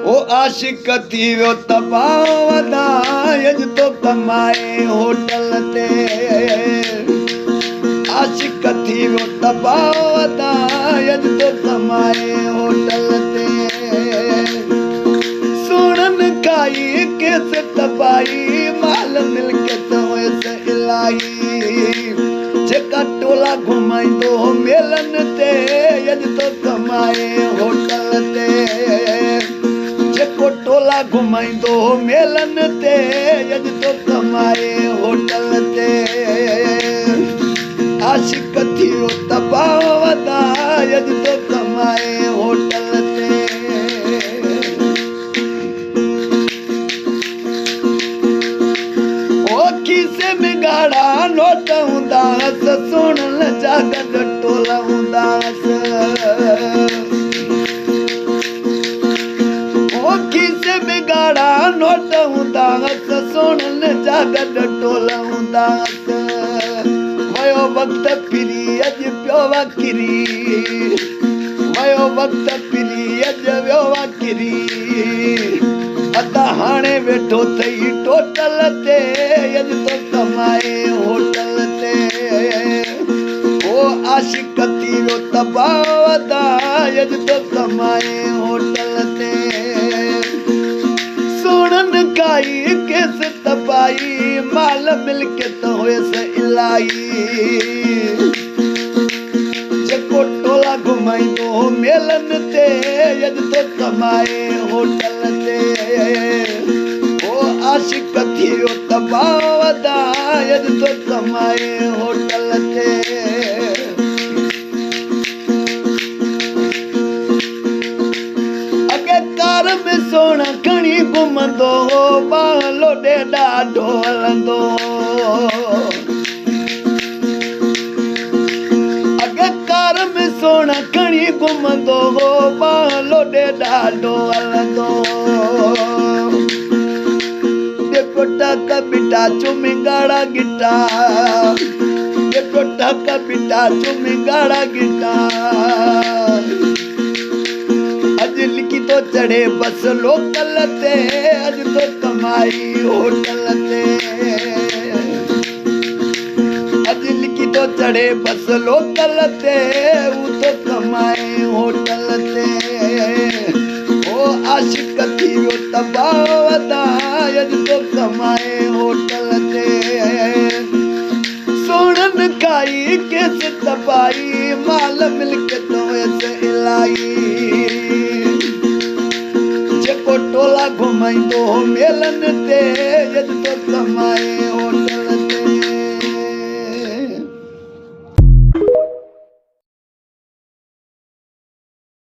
ओ आशिक थी वियो तबावदा यज तो कमाए होटल ते आशिक थी वियो तबावदा यज तो कमाए होटल ते सुनन खाई किस तबाई माल मिलकत हुयसि इलाही जेका टोला घुमाईंदो मेलन ते यज तो कमाए होटल ते जेको टोला घुमाईंदो मेलन ते यज तो कमाए होटल ते आशिक थी वियो तबावदा यज तो कमाए होटल ते खीसे में गाड़ा नोट हूंदास सुनल जा गॾु टोला हूंदास खीसे में गाड़ा नोट हूंदास सुनल जा गॾु टोला हूंदास वयो वक़्तु फिरी अॼु पियो वकिरी वयो वक़्तु फिरी अॼु वियो वकिरी अदा हाणे वेठो थई टोटल ते यज तो कमाए होटल ते ओ आशिक थी वियो तबावदा यज तो कमाए होटल ते सुनन खाई किस तबाई माल मिलकत हुयसि इलाही जेको टोला घुमाईंदो मेलन ते यज तो कमाए होटल ते ओ आशिक थी वियो तबावदा यज तो कमाए होटल ते अगे कार में सोना खणी घुमंदो बालो ॾे ॾाढो हलंदो सोना खणी घुमंदो बालो ॾे ॾाढो हलंदो जेको टक बिटा चुमी गाड़ा गिटा जेको टक बिटा चुमी गाड़ा गिटा अॼु लिखी तो चढ़े बस लोकल ते अॼु तो कमाई होटल ते अॼु लिखी तो चढ़े बस लोकल ते ऊ तो कमाए होटल ते ओ आशिक थी वियो तबावदा यज तो कमाए होटल ते सुनन खाई किस तबाई माल मिलकत हुयसि इलाही जेको टोला घुमाईंदो मेलन ते यज तो कमाए होटल